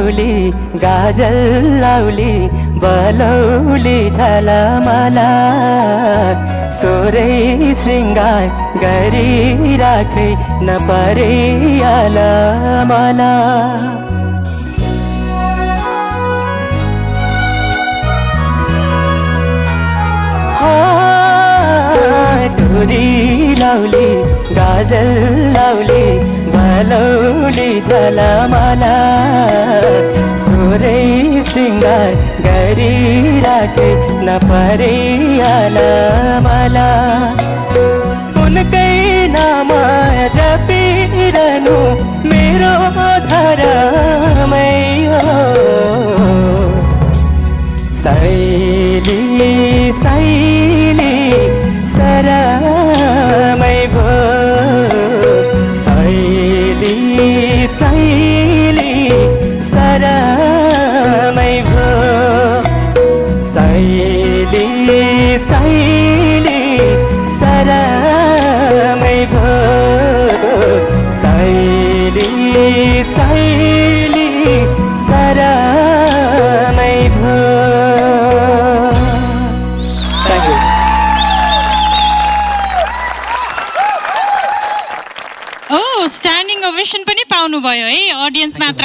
लाउली गाजल लाउली बलौली झलमला सोरै श्रृङ्गार गरिराखै नपरियाला मला डोरी लाउली गाजल लाउली बलौली झलमला सोरै श्रृङ्गार गरिराखे नपरियाला मला उनकै नाम जपिरहनु मेरो धरमै हो सैली सैली सरमै भो सैली सैली सरमै भो सैली सैली सरमै भो सैली सैली सरमै भो स्ट्यान्डिङ ओभेसन पनि पाउनुभयो है, अडियन्स मात्र